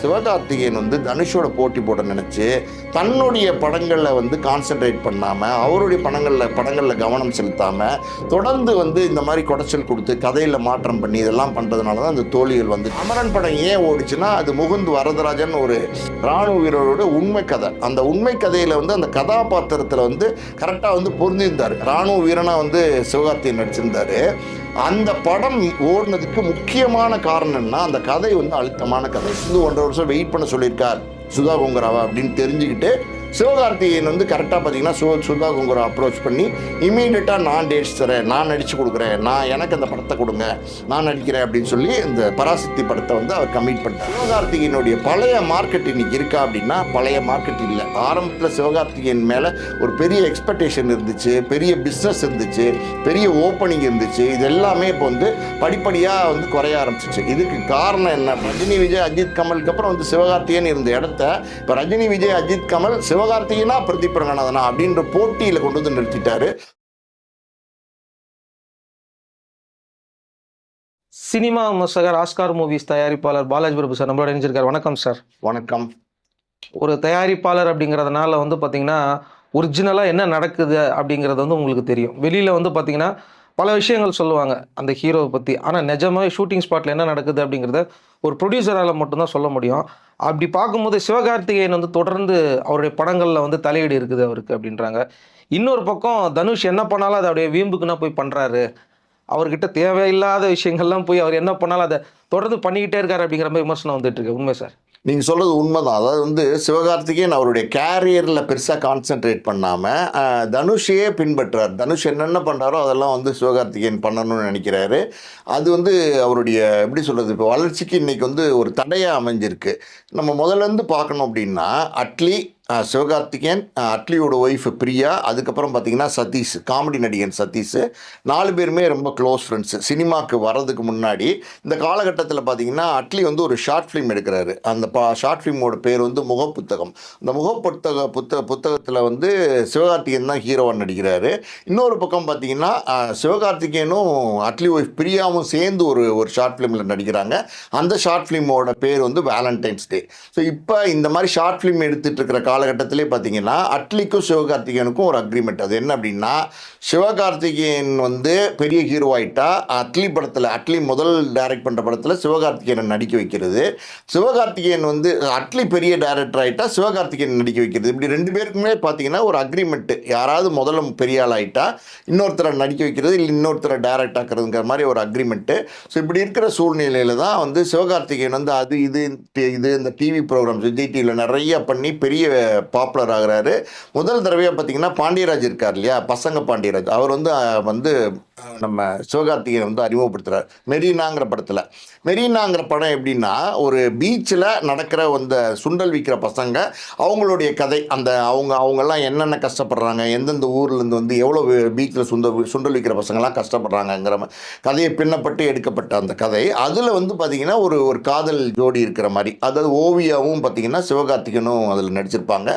சிவகார்த்திகேயன் வந்து தனுஷோட போட்டி போட நினச்சி தன்னுடைய படங்களில் வந்து கான்சென்ட்ரேட் பண்ணாமல் அவருடைய படங்களில் கவனம் செலுத்தாமல் தொடர்ந்து வந்து இந்த மாதிரி குடைச்சல் கொடுத்து கதையில் மாற்றம் பண்ணி இதெல்லாம் பண்ணுறதுனால தான் அந்த தோல்விகள் வந்து. அமரன் படம் ஏன் ஓடிச்சுன்னா அது முகுந்த் வரதராஜன் ஒரு இராணுவ வீரரோட உண்மை கதை. அந்த உண்மை கதையில் வந்து அந்த கதாபாத்திரத்தில் வந்து கரெக்டாக வந்து பொருந்திருந்தார். இராணுவ வீரனாக வந்து சிவகார்த்திகேயன் நடிச்சிருந்தார். அந்த படம் ஓடுனதுக்கு முக்கியமான காரணம்னா அந்த கதை வந்து அழுத்தமான கதை. 1.5 வருஷம் வெயிட் பண்ண சொல்லியிருக்கார் சுதா கொங்கராவா அப்படின்னு தெரிஞ்சுக்கிட்டு சிவகார்த்திகேயன் வந்து கரெக்டாக பார்த்தீங்கன்னா சுதா கொங்கரா அப்ரோச் பண்ணி இமீடியட்டாக நான் டேட்ஸ் தரேன், நான் நடித்து கொடுக்குறேன், எனக்கு அந்த படத்தை கொடுங்க, நான் நடிக்கிறேன் அப்படின்னு சொல்லி இந்த பராசக்தி படத்தை வந்து அவர் கமிட் பண்ணிட்டார். சிவகார்த்திகேயனுடைய பழைய மார்க்கெட் இன்னைக்கு இருக்கா அப்படின்னா பழைய மார்க்கெட் இல்லை. ஆரம்பத்தில் சிவகார்த்திகேயன் மேலே ஒரு பெரிய எக்ஸ்பெக்டேஷன் இருந்துச்சு, பெரிய பிஸ்னஸ் இருந்துச்சு, பெரிய ஓப்பனிங் இருந்துச்சு. இது எல்லாமே இப்போ வந்து படிப்படியாக வந்து குறைய ஆரம்பிச்சிச்சு. இதுக்கு காரணம் என்ன? ரஜினி விஜய் அஜித் கமலுக்கு அப்புறம் வந்து சிவகார்த்திகேயன் இருந்த இடத்த இப்போ ரஜினி விஜய் அஜித் கமல் சிவகார்த்திகேயனா பிரதீப் ரங்கநாதனா அப்படின்ற போட்டியில் கொண்டு வந்து நிறுத்திட்டாரு. சினிமா விமர்சகர், ஆஸ்கார் மூவிஸ் தயாரிப்பாளர் பாலாஜி பிரபு சார் நம்மளோட இணைஞ்சிருக்கார். வணக்கம் சார். வணக்கம். ஒரு தயாரிப்பாளர் அப்படிங்கிறதுனால வந்து பார்த்தீங்கன்னா ஒரிஜினலாக என்ன நடக்குது அப்படிங்கிறது வந்து உங்களுக்கு தெரியும். வெளியில் வந்து பார்த்தீங்கன்னா பல விஷயங்கள் சொல்லுவாங்க அந்த ஹீரோவை பற்றி. ஆனால் நிஜமாவே ஷூட்டிங் ஸ்பாட்டில் என்ன நடக்குது அப்படிங்கிறத ஒரு ப்ரொடியூசரால் மட்டும்தான் சொல்ல முடியும். அப்படி பார்க்கும்போது சிவகார்த்திகேயன் வந்து தொடர்ந்து அவருடைய படங்களில் வந்து தலையீடு இருக்குது அவருக்கு அப்படின்றாங்க. இன்னொரு பக்கம் தனுஷ் என்ன பண்ணாலும் அதை அப்படியே வீம்புக்குன்னா போய் பண்ணுறாரு, அவர்கிட்ட தேவையில்லாத விஷயங்கள்லாம் போய் அவர் என்ன பண்ணாலும் அதை தொடர்ந்து பண்ணிக்கிட்டே இருக்காரு அப்படிங்கிற மாதிரி விமர்சனம் வந்துட்டு இருக்கு. உண்மை சார்? நீங்கள் சொல்கிறது உண்மைதான். அதாவது வந்து சிவகார்த்திகேயன் அவருடைய கேரியரில் பெருசாக கான்சென்ட்ரேட் பண்ணாமல் தனுஷையே பின்பற்றார். தனுஷ் என்னென்ன பண்ணுறாரோ அதெல்லாம் வந்து சிவகார்த்திகேயன் பண்ணணும்னு நினைக்கிறாரு. அது வந்து அவருடைய எப்படி சொல்கிறது, இப்போ வளர்ச்சிக்கு இன்றைக்கி வந்து ஒரு தடையாக அமைஞ்சிருக்கு. நம்ம முதல்லேருந்து பார்க்கணும் அப்படின்னா அட்லி, சிவகார்த்திகேயன், அட்லியோட ஒய்ஃப் பிரியா, அதுக்கப்புறம் பார்த்தீங்கன்னா சதீஷ், காமெடி நடிகன் சதீஷ், 4 பேருமே ரொம்ப க்ளோஸ் ஃப்ரெண்ட்ஸு. சினிமாவுக்கு வர்றதுக்கு முன்னாடி இந்த காலகட்டத்தில் பார்த்தீங்கன்னா அட்லி வந்து ஒரு ஷார்ட் ஃபிலிம் எடுக்கிறாரு. அந்த ஷார்ட் ஃபிலிமோட பேர் வந்து முகப்புத்தகம். அந்த புத்தகத்தில் வந்து சிவகார்த்திகேயன் தான் ஹீரோவாக நடிக்கிறாரு. இன்னொரு பக்கம் பார்த்தீங்கன்னா சிவகார்த்திகேயனும் அட்லி ஒய்ஃப் பிரியாவும் சேர்ந்து ஒரு ஷார்ட் ஃபிலிமில் நடிக்கிறாங்க. அந்த ஷார்ட் ஃபிலிமோட பேர் வந்து வேலண்டைன்ஸ் டே. ஸோ இப்போ இந்த மாதிரி ஷார்ட் ஃபிலிம் எடுத்துகிட்டு இருக்கிற காலகட்டத்திலே பார்த்தீங்கன்னா அட்லிக்கும் சிவகார்த்திகேயனுக்கும் ஒரு அக்ரிமெண்ட். அது என்ன அப்படின்னா, சிவகார்த்திகேயன் வந்து பெரிய ஹீரோ ஆகிட்டா அட்லி முதல் டைரக்ட் பண்ணுற படத்தில் சிவகார்த்திகேயனை நடிக்க வைக்கிறது, சிவகார்த்திகேயன் வந்து அட்லி பெரிய டைரக்டர் ஆகிட்டா சிவகார்த்திகேயன் நடிக்க வைக்கிறது. இப்படி 2 பேருக்குமே பார்த்தீங்கன்னா ஒரு அக்ரிமெண்ட்டு. யாராவது முதல்ல பெரிய ஆள் ஆகிட்டா இன்னொருத்தரை நடிக்க வைக்கிறது, இல்லை இன்னொருத்தரை டைரக்ட் ஆக்குறதுங்கிற மாதிரி ஒரு அக்ரிமெண்ட்டு. ஸோ இப்படி இருக்கிற சூழ்நிலையில் தான் வந்து சிவகார்த்திகேயன் வந்து அது இது இந்த டிவி ப்ரோக்ராம்ஸ் விஜய் டிவியில் நிறைய பண்ணி பெரிய பாப்புலர் ஆகிறாரு. முதல் தடவையாக பார்த்தீங்கன்னா பாண்டியராஜ் இருக்கார் இல்லையா, பசங்க பாண்டியராஜ், அவர் வந்து நம்ம சிவகார்த்திகேயன் வந்து அறிமுகப்படுத்துகிறார் மெரினாங்கிற படத்தில். மெரினாங்கிற படம் எப்படின்னா, ஒரு பீச்சில் நடக்கிற அந்த சுண்டல் விற்கிற பசங்க அவங்களுடைய கதை, அந்த அவங்கெல்லாம் என்னென்ன கஷ்டப்படுறாங்க, எந்தெந்த ஊர்லேருந்து வந்து எவ்வளோ பீச்சில் சுண்டல் விற்கிற பசங்கள்லாம் கஷ்டப்படுறாங்கங்கிற கதையை பின்னப்பட்டு எடுக்கப்பட்ட அந்த கதை. அதில் வந்து பார்த்திங்கன்னா ஒரு காதல் ஜோடி இருக்கிற மாதிரி, அதாவது ஓவியாவும் பார்த்திங்கன்னா சிவகார்த்திகேயனும் அதில் நடிச்சிருப்பாங்க.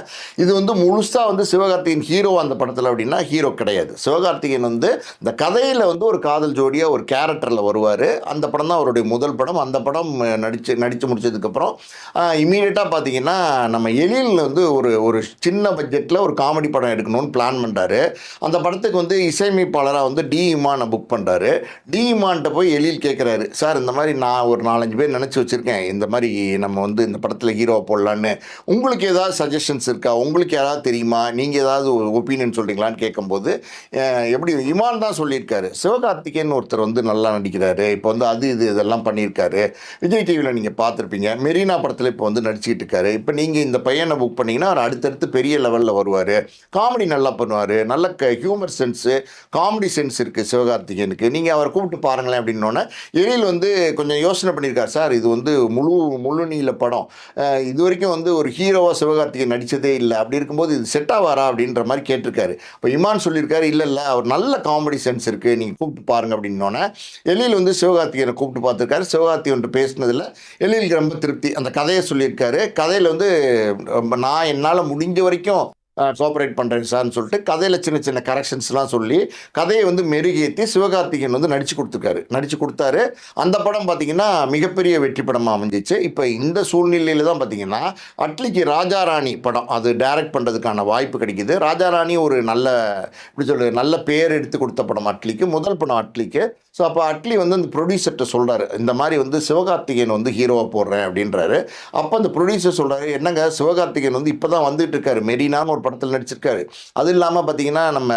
இது வந்து முழுசாக வந்து சிவகார்த்திகேயன் ஹீரோ அந்த படத்தில் அப்படின்னா ஹீரோ கிடையாது. சிவகார்த்திகேயன் வந்து இந்த கதையில் வந்து ஒரு காதல் ஜோடியாக ஒரு கேரக்டரில் வருவார். அந்த படம் தான் அவருடைய முதல் படம். அந்த படம் நடித்து முடிச்சதுக்கப்புறம் இமீடியட்டாக பார்த்தீங்கன்னா நம்ம எழில் வந்து ஒரு சின்ன பட்ஜெட்டில் ஒரு காமெடி படம் எடுக்கணும்னு பிளான் பண்ணுறாரு. அந்த படத்துக்கு வந்து இசையமைப்பாளராக வந்து டி இமானை புக் பண்ணுறாரு. டி இமான்கிட்ட போய் எழில் கேட்குறாரு, சார் இந்த மாதிரி நான் ஒரு 4-5 பேர் நினச்சி வச்சுருக்கேன், இந்த மாதிரி நம்ம வந்து இந்த படத்தில் ஹீரோவை போடலான்னு, உங்களுக்கு ஏதாவது சஜஷன்ஸ் இருக்கா, உங்களுக்கு யாராவது தெரியுமா, நீங்கள் ஏதாவது ஒப்பீனியன் சொல்கிறீங்களான்னு கேட்கும்போது எப்படி இமான் தான் சொல்லியிருக்காரு, சிவகார்த்திகேயன் ஒருத்தர் வந்து நல்லா நடிக்கிறாரு, இப்போ வந்து அது இதெல்லாம் பண்ணியிருக்காரு, விஜய் டிவியில் நீங்கள் பார்த்துருப்பீங்க, மெரினா படத்தில் இப்போ வந்து நடிச்சிக்கிட்டு இருக்காரு, இப்போ நீங்கள் இந்த பையனை புக் பண்ணிங்கன்னா அவர் அடுத்தடுத்து பெரிய லெவலில் வருவார், காமெடி நல்லா பண்ணுவார், நல்ல ஹியூமர் சென்ஸு காமெடி சென்ஸ் இருக்குது சிவகார்த்திகேயனுக்கு, நீங்கள் அவரை கூப்பிட்டு பாருங்களேன் அப்படின்னோடனே எழில் வந்து கொஞ்சம் யோசனை பண்ணியிருக்கார். சார் இது வந்து முழு நீள படம், இது வரைக்கும் வந்து ஒரு ஹீரோவாக சிவகார்த்திகேயன் நடித்ததே இல்லை, அப்படி இருக்கும்போது இது செட் ஆவாரா அப்படின்ற மாதிரி கேட்டிருக்காரு. இப்போ இமான் சொல்லியிருக்காரு, இல்லை அவர் நல்ல காமெடி சென்ஸ் இருக்குது, நீங்கள் கூப்பிட்டு பாருங்கள் அப்படின்னோடனே எழில் வந்து சிவகார்த்திகேயனை கூப்பிட்டு பார்த்துருக்காரு. சிவகார்த்திகேயன் பேசினதில் எழிலுக்கு ரொம்ப திருப்தி. அந்த கதையை சொல்லியிருக்காரு. கதையில் வந்து என்னால் முடிஞ்ச வரைக்கும் கோஆப்ரேட் பண்ணுறேன் சார்னு சொல்லிட்டு கதையில் சின்ன சின்ன கரெக்ஷன்ஸ்லாம் சொல்லி கதையை வந்து மெருகேற்றி சிவகார்த்திகேயன் வந்து நடிச்சு கொடுத்தாரு. அந்த படம் பார்த்தீங்கன்னா மிகப்பெரிய வெற்றி படமாக அமைஞ்சிச்சு. இப்போ இந்த சூழ்நிலையில் தான் பார்த்தீங்கன்னா அட்லிக்கு ராஜாராணி படம் அது டைரக்ட் பண்ணுறதுக்கான வாய்ப்பு கிடைக்குது. ராஜாராணி ஒரு நல்ல பேர் எடுத்து கொடுத்த படம் அட்லிக்கு, முதல் படம் அட்லிக்கு. ஸோ அப்போ அட்லி வந்து அந்த ப்ரொடியூசர்கிட்ட சொல்கிறாரு, இந்த மாதிரி வந்து சிவகார்த்திகேயன் வந்து ஹீரோவாக போடுறேன் அப்படின்றாரு. அப்போ அந்த ப்ரொடியூசர் சொல்கிறாரு, என்னங்க சிவகார்த்திகேயன் வந்து இப்போ தான் வந்துட்டு இருக்காரு, மெரினான்னு ஒரு படத்தில் நடிச்சிருக்காரு. அது இல்லாமல் பார்த்தீங்கன்னா நம்ம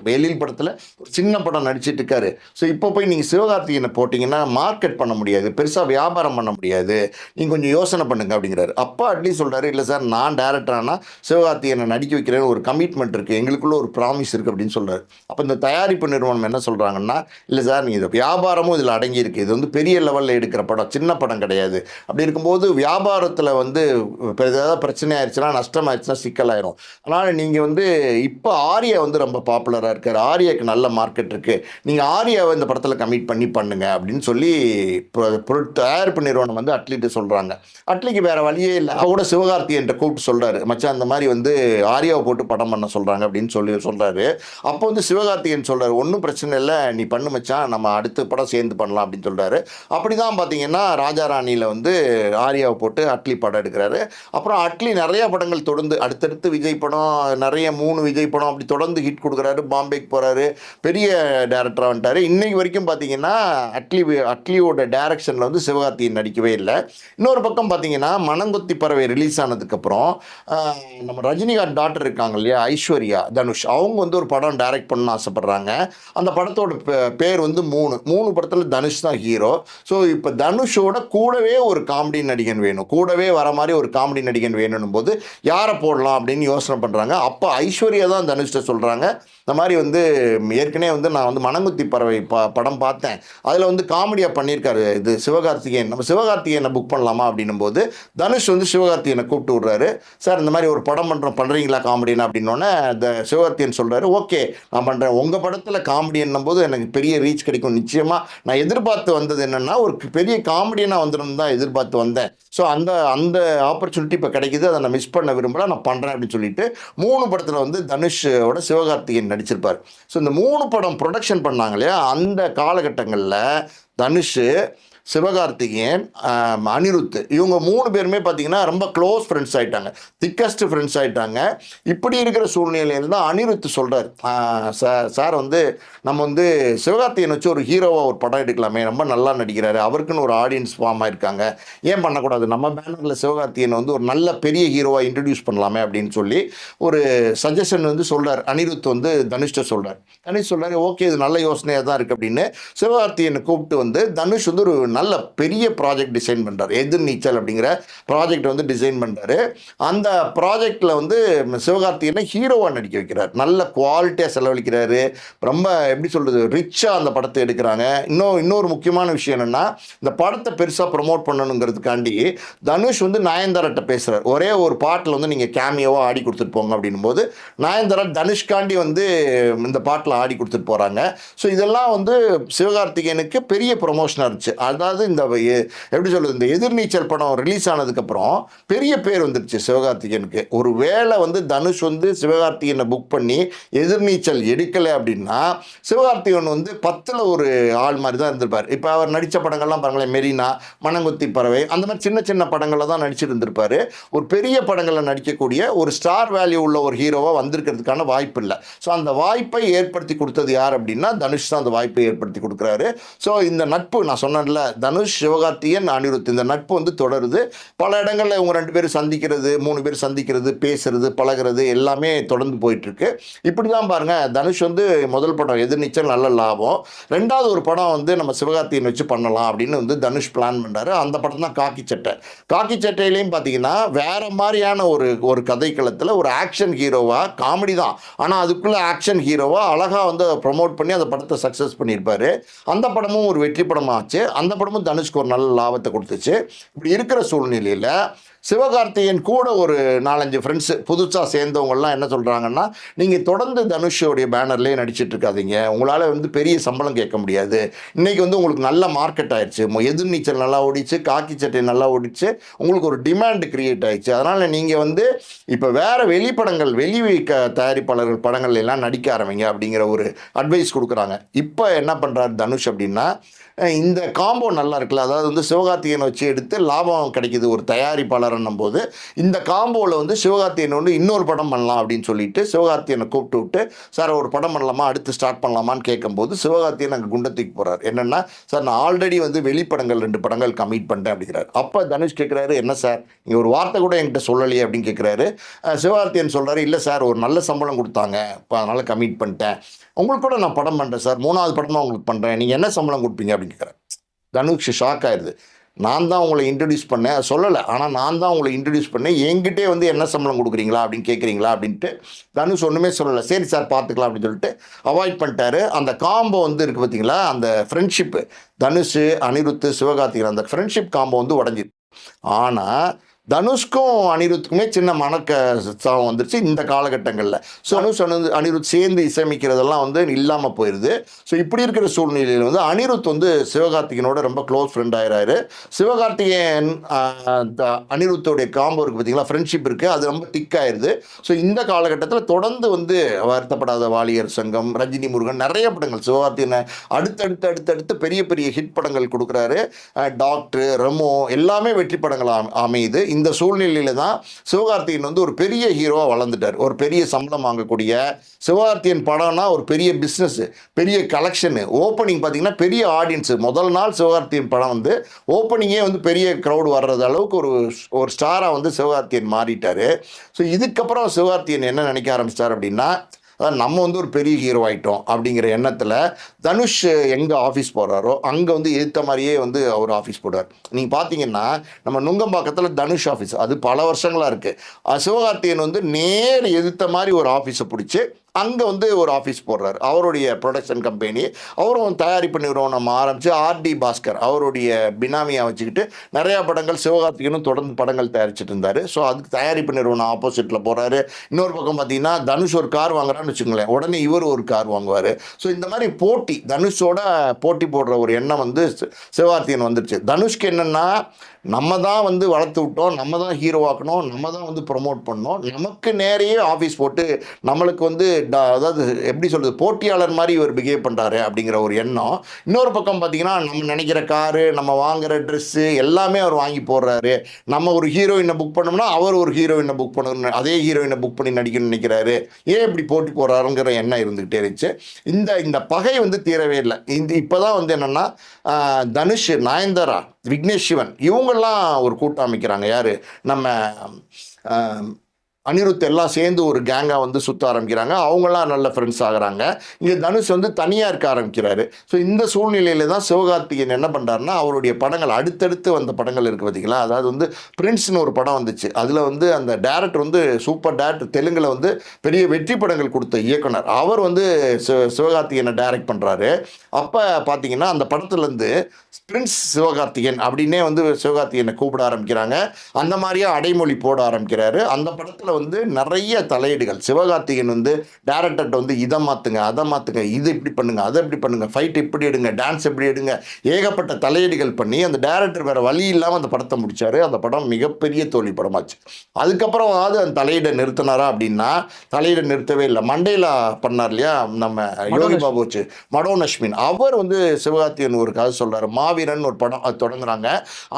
வெளியில் படத்தில் ஒரு சின்ன படம் நடிச்சிட்டு இருக்காரு. ஸோ இப்போ போய் நீங்கள் சிவகார்த்திகேயனை போட்டிங்கன்னா மார்க்கெட் பண்ண முடியாது, பெருசாக வியாபாரம் பண்ண முடியாது, நீங்கள் கொஞ்சம் யோசனை பண்ணுங்க அப்படிங்கிறாரு. அப்போ அட்லி சொல்கிறாரு, இல்லை சார் நான் டேரக்டரானா சிவகார்த்திகேயனை நடிக்க வைக்கிறேன்னு ஒரு கமிட்மெண்ட் இருக்குது, எங்களுக்குள்ள ஒரு ப்ராமிஸ் இருக்குது அப்படின்னு சொல்கிறாரு. அப்போ இந்த தயாரிப்பு நிறுவனம் என்ன சொல்கிறாங்கன்னா, இல்லை சார் நீங்கள் இது வியாபாரமும் இதில் அடங்கியிருக்கு, இது வந்து பெரிய லெவலில் எடுக்கிற படம், சின்ன படம் கிடையாது. அப்படி இருக்கும்போது வியாபாரத்தில் வந்து ஏதாவது பிரச்சனை ஆயிடுச்சுன்னா, நஷ்டம் ஆயிடுச்சுன்னா சிக்கலாயிரும். அதனால் நீங்கள் வந்து இப்போ ஆர்யா வந்து ரொம்ப பாப்புலராக இருக்கார், ஆர்யாவுக்கு நல்ல மார்க்கெட் இருக்குது, நீங்கள் ஆர்யாவை இந்த படத்தில் கமிட் பண்ணுங்க அப்படின்னு சொல்லி தயாரிப்பு நிறுவனம் வந்து அட்லிட்டு சொல்கிறாங்க. அட்லிக்கு வேறு வழியே இல்லை. கூட சிவகார்த்திகேயன் கூப்பிட்டு சொல்கிறாரு, மச்சான் அந்த மாதிரி வந்து ஆர்யாவை போட்டு படம் பண்ண சொல்கிறாங்க அப்படின்னு சொல்கிறாரு. அப்போ வந்து சிவகார்த்திகேயன் சொல்கிறார், ஒன்றும் பிரச்சனை இல்லை, நீ பண்ணு மச்சான், நம்ம அடுத்த படம் சேர்ந்து பண்ணலாம் அப்படின்னு சொல்கிறாரு. அப்படி தான் பார்த்தீங்கன்னா ராஜாராணியில் வந்து ஆர்யாவை போட்டு அட்லி படம் எடுக்கிறாரு. அப்புறம் அட்லி நிறைய படங்கள் தொடர்ந்து அடுத்தடுத்து விஜய் படம், நிறைய 3 விஜய் படம் அப்படி தொடர்ந்து ஹிட் கொடுக்குறாரு. பாம்பேக்கு போகிறாரு, பெரிய டேரக்டராக வந்துட்டார். இன்னைக்கு வரைக்கும் பார்த்தீங்கன்னா அட்லியோட டைரக்ஷனில் வந்து சிவகார்த்திகேயன் நடிக்கவே இல்லை. இன்னொரு பக்கம் பார்த்தீங்கன்னா மனங்கொத்தி பறவை ரிலீஸ் ஆனதுக்கப்புறம் நம்ம ரஜினிகாந்த் டாக்டர் இருக்காங்க இல்லையா, ஐஸ்வர்யா தனுஷ், அவங்க வந்து ஒரு படம் டைரக்ட் பண்ணணும்னு ஆசைப்பட்றாங்க. அந்த படத்தோட பேர் வந்து 3 படத்தில் தனுஷ் தான் ஹீரோ. ஸோ இப்போ தனுஷோட கூடவே ஒரு காமெடி நடிகன் வேணும், கூடவே வர மாதிரி ஒரு காமெடி நடிகன் வேணும் போது யாரை போடலாம் அப்படின்னு யோசனை பண்ணுறாங்க. அப்போ ஐஸ்வர்யா தான் தனுஷ்ட சொல்கிறாங்க, இந்த மாதிரி வந்து ஏற்கனவே வந்து நான் வந்து மனங்குத்தி பறவை படம் பார்த்தேன், அதில் வந்து காமெடியாக பண்ணியிருக்காரு இது சிவகார்த்திகேயன், நம்ம சிவகார்த்திகேயனை புக் பண்ணலாமா அப்படின்னும் போது தனுஷ் வந்து சிவகார்த்திகேயனை கூப்பிட்டு விட்றாரு. சார் இந்த மாதிரி ஒரு படம் பண்ணுறீங்களா காமெடின்னு அப்படின்னோடனே சிவகார்த்திகேயன் சொல்கிறாரு, ஓகே நான் பண்ணுறேன், உங்கள் படத்தில் காமெடின்னும் போது எனக்கு பெரிய ரீச் கிடைக்கும் நிச்சயமாக. நான் எதிர்பார்த்து வந்தது என்னென்னா ஒரு பெரிய காமெடியனாக வந்துடும் தான் எதிர்பார்த்து வந்தேன். ஸோ அந்த ஆப்பர்ச்சுனிட்டி இப்போ கிடைக்குது, அதை நான் மிஸ் பண்ண விரும்பல, நான் பண்ணுறேன் அப்படின்னு சொல்லிட்டு 3 படத்தில் வந்து தனுஷோட சிவகார்த்திகேயன் நடிச்சிருப்பார். ஸோ இந்த 3 படம் ப்ரொடக்ஷன் பண்ணாங்க இல்லையா, அந்த காலகட்டங்களில் தனுஷ், சிவகார்த்திகேயன், அனிருத், இவங்க 3 பேருமே பார்த்தீங்கன்னா ரொம்ப க்ளோஸ் ஃப்ரெண்ட்ஸ் ஆகிட்டாங்க, திக்கஸ்ட் ஃப்ரெண்ட்ஸ் ஆகிட்டாங்க. இப்படி இருக்கிற சூழ்நிலையில் தான் அனிருத் சொல்கிறார், சார் வந்து நம்ம வந்து சிவகார்த்திகேயன் வச்சு ஒரு ஹீரோவாக ஒரு படம் எடுக்கலாமே, ரொம்ப நல்லா நடிக்கிறாரு, அவருக்குன்னு ஒரு ஆடியன்ஸ் ஃபார்ம் ஆயிருக்காங்க, ஏன் பண்ணக்கூடாது, நம்ம பேனரில் சிவகார்த்திகேயன் வந்து ஒரு நல்ல பெரிய ஹீரோவாக இன்ட்ரடியூஸ் பண்ணலாமே அப்படின்னு சொல்லி ஒரு சஜஷன் வந்து சொல்கிறார். அனிருத் வந்து தனுஷ்ட சொல்கிறார். தனுஷ் சொல்கிறார், ஓகே இது நல்ல யோசனையாக தான் இருக்குது அப்படின்னு சிவகார்த்திகேயனை கூப்பிட்டு வந்து தனுஷ் வந்து ஒரு நல்ல பெரிய ப்ராஜெக்ட் டிசைன் பண்ணுறாரு, எதிர்நீச்சல் அப்படிங்கிற ப்ராஜெக்ட் வந்து டிசைன் பண்ணுறாரு. அந்த ப்ராஜெக்டில் வந்து சிவகார்த்திகேயனை ஹீரோவாக நடிக்க வைக்கிறார், நல்ல குவாலிட்டியாக செலவழிக்கிறாரு, ரொம்ப எப்படி சொல்கிறது ரிச்சாக அந்த படத்தை எடுக்கிறாங்க. இன்னொரு முக்கியமான விஷயம் என்னென்னா, இந்த படத்தை பெருசாக ப்ரொமோட் பண்ணணுங்கிறதுக்காண்டி தனுஷ் வந்து நயன்தாராட்ட பேசுகிறார், ஒரே ஒரு பாட்டில் வந்து நீங்கள் கேமியோவாக ஆடி கொடுத்துட்டு போங்க அப்படின்னும் போது நயன்தாரா தனுஷ்காண்டி வந்து இந்த பாட்டில் ஆடி கொடுத்துட்டு போகிறாங்க. ஸோ இதெல்லாம் வந்து சிவகார்த்திகேயனுக்கு பெரிய ப்ரொமோஷனாக இருந்துச்சு. அதாவது இந்த எப்படி சொல்கிறது, இந்த எதிர்நீச்சல் படம் ரிலீஸ் ஆனதுக்கப்புறம் பெரிய பேர் வந்துருச்சு சிவகார்த்திகேயனுக்கு. ஒரு வேளை வந்து தனுஷ் வந்து சிவகார்த்திகேயனை புக் பண்ணி எதிர்நீச்சல் எடுக்கலை அப்படின்னா சிவகார்த்திகேயன் வந்து 10ல் ஒரு ஆள் மாதிரி தான் இருந்திருப்பார். இப்போ அவர் நடித்த படங்கள்லாம் பாருங்களேன், மெரினா, மனங்குத்தி பறவை, அந்த மாதிரி சின்ன சின்ன படங்களில் தான் நடிச்சிட்டு இருந்திருப்பார். ஒரு பெரிய படங்களில் நடிக்கக்கூடிய ஒரு ஸ்டார் வேல்யூ உள்ள ஒரு ஹீரோவாக வந்திருக்கிறதுக்கான வாய்ப்பு இல்லை. ஸோ அந்த வாய்ப்பை ஏற்படுத்தி கொடுத்தது யார் அப்படின்னா தனுஷ் தான் அந்த வாய்ப்பை ஏற்படுத்தி கொடுக்குறாரு. ஸோ இந்த நட்பு நான் சொன்னேன்ல, தனுஷ், சிவகார்த்திகேயன், அனிருத், இந்த நட்பு வந்து தொடருது. பல இடங்களில் இவங்க 2 பேரும் சந்திக்கிறது, 3 பேர் சந்திக்கிறது, பேசுறது, பழகிறது எல்லாமே தொடர்ந்து போயிட்டுருக்கு. இப்படி தான் பாருங்கள், தனுஷ் வந்து முதல் படம் எதிர்நீச்சல் நல்ல லாபம், 2வது ஒரு படம் வந்து நம்ம சிவகார்த்திகேயன் வச்சு பண்ணலாம் அப்படின்னு வந்து தனுஷ் பிளான் பண்ணுறாரு. அந்த படம் தான் காக்கி சட்டை. காக்கி சட்டையிலையும் பார்த்தீங்கன்னா வேறு மாதிரியான ஒரு கதைக்களத்தில் ஒரு ஆக்ஷன் ஹீரோவாக, காமெடி தான் ஆனால் அதுக்குள்ளே ஆக்ஷன் ஹீரோவாக அழகாக வந்து அதை ப்ரொமோட் பண்ணி அந்த படத்தை சக்ஸஸ் பண்ணியிருப்பார். அந்த படமும் ஒரு வெற்றி படமாச்சு. அந்த படம் படமும் தனுஷ்க்கு ஒரு நல்ல லாபத்தை கொடுத்துச்சு. இப்படி இருக்கிற சூழ்நிலையில் சிவகார்த்திகேயன் கூட ஒரு 4-5 ஃப்ரெண்ட்ஸு புதுசாக சேர்ந்தவங்கலாம் என்ன சொல்கிறாங்கன்னா, நீங்கள் தொடர்ந்து தனுஷோடைய பேனர்லேயே நடிச்சிட்டு இருக்காதீங்க, உங்களால் வந்து பெரிய சம்பளம் கேட்க முடியாது, இன்றைக்கி வந்து உங்களுக்கு நல்ல மார்க்கெட் ஆயிடுச்சு, எதிர்நீச்சல் நல்லா ஓடிச்சு, காக்கி சட்டை நல்லா ஓடிச்சு, உங்களுக்கு ஒரு டிமாண்ட் கிரியேட் ஆயிடுச்சு, அதனால் நீங்கள் வந்து இப்போ வேறு வெளிப்படங்கள் தயாரிப்பாளர்கள் படங்கள் எல்லாம் நடிக்க ஆரம்பிங்க அப்படிங்கிற ஒரு அட்வைஸ் கொடுக்குறாங்க. இப்போ என்ன பண்ணுறாரு தனுஷ் அப்படின்னா, இந்த காம்போ நல்லா இருக்குல்ல, அதாவது வந்து சிவகார்த்திகேயனை வச்சு எடுத்து லாபம் கிடைக்கிது ஒரு தயாரிப்பாளர்ன்னும் போது, இந்த காம்போவில் வந்து சிவகார்த்திகேயன் வந்து இன்னொரு படம் பண்ணலாம் அப்படின்னு சொல்லிட்டு சிவகார்த்திகேயனை கூப்பிட்டு விட்டு, சார் ஒரு படம் பண்ணலாமா, அடுத்து ஸ்டார்ட் பண்ணலாமான்னு கேட்கும்போது சிவகார்த்திகேயன் அங்கே குண்டத்துக்கு போகிறார். என்னென்னா, சார் நான் ஆல்ரெடி வந்து வெளிப்படங்கள் 2 படங்கள் கமிட் பண்ணிட்டேன் அப்படிங்கிறார். அப்போ தனுஷ் கேட்குறாரு, என்ன சார் நீங்கள் ஒரு வார்த்தை கூட என்கிட்ட சொல்லலையே அப்படின்னு கேட்குறாரு. சிவகார்த்திகேயன் சொல்கிறாரு, இல்லை சார் ஒரு நல்ல சம்பளம் கொடுத்தாங்க, இப்போ அதனால் கமிட் பண்ணிட்டேன், உங்களுக்கு கூட நான் படம் பண்ணுறேன் சார், 3வது படமாக உங்களுக்கு பண்ணுறேன், நீங்கள் என்ன சம்பளம் கொடுப்பீங்க அப்படின்னு கேட்குறேன். தனுஷ் ஷாக் ஆயிடுது. நான் தான் உங்களை இன்ட்ரடியூஸ் பண்ணேன், சொல்லலை, ஆனால் நான் தான் உங்களை இன்ட்ரடியூஸ் பண்ணேன், என்கிட்டே வந்து என்ன சம்பளம் கொடுக்குறீங்களா அப்படின்னு கேட்குறீங்களா அப்படின்ட்டு தனுஷ் ஒன்றுமே சொல்லலை. சரி சார் பார்த்துக்கலாம் அப்படின்னு சொல்லிட்டு அவாய்ட் பண்ணிட்டாரு. அந்த காம்போ வந்து இருக்குது பார்த்தீங்களா, அந்த ஃப்ரெண்ட்ஷிப்பு தனுஷ், அனிருத், சிவகார்த்திகேயன் அந்த ஃப்ரெண்ட்ஷிப் காம்போ வந்து உடஞ்சிது. ஆனால் தனுஷ்க்கும் அனிருத்துக்குமே சின்ன மனக்கசம் வந்துருச்சு இந்த காலகட்டங்களில். ஸோ தனுஷ் அனிருத் சேர்ந்து இசையமைக்கிறதெல்லாம் வந்து இல்லாமல் போயிடுது. ஸோ இப்படி இருக்கிற சூழ்நிலையில் வந்து அனிருத் வந்து சிவகார்த்திகேயனோட ரொம்ப க்ளோஸ் ஃப்ரெண்ட் ஆகிறாரு. சிவகார்த்திகேயன் அனிருத்தோடைய காம்போ இருக்குது பார்த்தீங்களா, ஃப்ரெண்ட்ஷிப் இருக்குது, அது ரொம்ப திக் ஆயிடுது. ஸோ இந்த காலகட்டத்தில் தொடர்ந்து வந்து வருத்தப்படாத வாலியர் சங்கம், ரஜினி முருகன், நிறைய படங்கள் சிவகார்த்திகேயனை அடுத்தடுத்து பெரிய பெரிய ஹிட் படங்கள் கொடுக்குறாரு. டாக்டர், ரெமோ எல்லாமே வெற்றி படங்கள் அமையுது. இந்த சூழ்நிலையில தான் சிவகார்த்திகேயன் வந்து ஒரு பெரிய ஹீரோவாக வளர்ந்துட்டார். ஒரு பெரிய சம்பளம் வாங்கக்கூடிய சிவகார்த்திகேயன் படம்னா ஒரு பெரிய பிஸ்னஸ், பெரிய கலெக்ஷனு, ஓப்பனிங் பார்த்தீங்கன்னா பெரிய ஆடியன்ஸு. முதல் நாள் சிவகார்த்திகேயன் படம் வந்து ஓப்பனிங்கே வந்து பெரிய க்ரௌடு வர்றது அளவுக்கு ஒரு ஸ்டாராக வந்து சிவகார்த்திகேயன் மாறிட்டார். ஸோ இதுக்கப்புறம் சிவகார்த்திகேயன் என்ன நினைக்க ஆரம்பிச்சிட்டார் அப்படின்னா, நம்ம வந்து ஒரு பெரிய ஹீரோ ஆகிட்டோம் அப்படிங்கிற எண்ணத்தில் தனுஷ் எங்கே ஆஃபீஸ் போடுறாரோ அங்கே வந்து எதிர்த்த மாதிரியே வந்து அவர் ஆஃபீஸ் போடுவார். நீங்கள் பார்த்தீங்கன்னா நம்ம நுங்கம்பாக்கத்தில் தனுஷ் ஆஃபீஸ் அது பல வருஷங்களாக இருக்குது. சிவகார்த்திகேயன் வந்து நேர் எதிர்த்த மாதிரி ஒரு ஆஃபீஸை பிடிச்சி அங்கே வந்து ஒரு ஆஃபீஸ் போடுறாரு. அவருடைய ப்ரொடக்ஷன் கம்பெனி, அவரும் தயாரிப்பு நிறுவனம் ஆரம்பித்து ஆர்டி பாஸ்கர் அவருடைய பினாமியாக வச்சுக்கிட்டு நிறையா படங்கள் சிவகார்த்திகேயனும் தொடர்ந்து படங்கள் தயாரிச்சுட்டு இருந்தார். ஸோ அதுக்கு தயாரிப்பு நிறுவனம் ஆப்போசிட்டில் போகிறாரு. இன்னொரு பக்கம் பார்த்தீங்கன்னா தனுஷ் ஒரு கார் வாங்குறான்னு வச்சுக்கோங்களேன், உடனே இவர் ஒரு கார் வாங்குவார். ஸோ இந்த மாதிரி போட்டி, தனுஷோட போட்டி போடுற ஒரு எண்ணம் வந்து சிவகார்த்திகேயன் வந்துருச்சு. தனுஷ்க்கு என்னென்னா, நம்ம தான் வந்து வளர்த்து விட்டோம், நம்ம தான் ஹீரோவாக்கணும், நம்ம தான் வந்து ப்ரொமோட் பண்ணோம், நமக்கு நேரையே ஆஃபீஸ் போட்டு நம்மளுக்கு வந்து அதாவது எப்படி சொல்கிறது, போட்டியாளர் மாதிரி இவர் பிஹேவ் பண்ணுறாரு அப்படிங்கிற ஒரு எண்ணம். இன்னொரு பக்கம் பார்த்திங்கன்னா, நம்ம நினைக்கிற காரு, நம்ம வாங்குகிற ட்ரெஸ்ஸு எல்லாமே அவர் வாங்கி போடுறாரு. நம்ம ஒரு ஹீரோயினை புக் பண்ணோம்னா அவர் ஒரு ஹீரோயினை புக் பண்ணணும், அதே ஹீரோயினை புக் பண்ணி நடிக்கணும்னு நினைக்கிறாரு. ஏன் இப்படி போட்டி போடுறாருங்கிற எண்ணம் இருந்துக்கிட்டே இருந்துச்சு. இந்த பகை வந்து தீரவே இல்லை. இப்போ தான் வந்து என்னென்னா, தனுஷ், நயன்தாரா, விக்னேஷ் சிவன் இவங்கெல்லாம் ஒரு கூட்டம் அமைக்கிறாங்க. யார், நம்ம அனிருத் எல்லாம் சேர்ந்து ஒரு கேங்காக வந்து சுற்ற ஆரம்பிக்கிறாங்க. அவங்களாம் நல்ல ஃப்ரெண்ட்ஸ் ஆகிறாங்க. இங்கே தனுஷ் வந்து தனியாக இருக்க ஆரம்பிக்கிறாரு. ஸோ இந்த சூழ்நிலையில் தான் சிவகார்த்திகேயன் என்ன பண்ணுறாருன்னா, அவருடைய படங்கள் அடுத்தடுத்து வந்த படங்கள் இருக்குது பார்த்தீங்களா, அதாவது வந்து பிரின்ஸ்னு ஒரு படம் வந்துச்சு. அதில் வந்து அந்த டேரக்டர் வந்து சூப்பர் டேரக்டர், தெலுங்கில் வந்து பெரிய வெற்றி படங்கள் கொடுத்த இயக்குனர், அவர் வந்து சிவகார்த்திகேயனை டைரக்ட் பண்ணுறாரு. அப்போ பார்த்தீங்கன்னா அந்த படத்துலேருந்து பிரின்ஸ் சிவகார்த்திகேயன் அப்படின்னே வந்து சிவகார்த்திகேயனை கூப்பிட ஆரம்பிக்கிறாங்க. அந்த மாதிரியே அடைமொழி போட ஆரம்பிக்கிறாரு. அந்த படத்தில் வந்து நிறைய தலையீடுகள். சிவகார்த்திகேயன் வந்து டேரக்டர்கிட்ட வந்து இதை மாற்றுங்க, அதை மாற்றுங்க, இது இப்படி பண்ணுங்க, அதை இப்படி பண்ணுங்க, ஃபைட் இப்படி எடுங்க, டான்ஸ் இப்படி எடுங்க, ஏகப்பட்ட தலையீடுகள் பண்ணி அந்த டேரக்டர் வேறு வழி இல்லாமல் அந்த படத்தை முடித்தார். அந்த படம் மிகப்பெரிய தோல்வி படமாச்சு. அதுக்கப்புறம் அந்த தலையீடை நிறுத்தினாரா அப்படின்னா, தலையீடை நிறுத்தவே இல்லை. மண்டேலா பண்ணார் இல்லையா, நம்ம யோகி பாபு வச்சு, மடோன் அஸ்வின், அவர் வந்து சிவகார்த்திகேயன் ஒரு கதை சொல்கிறார். மாவீரன் ஒரு படம் அது தொடங்குறாங்க.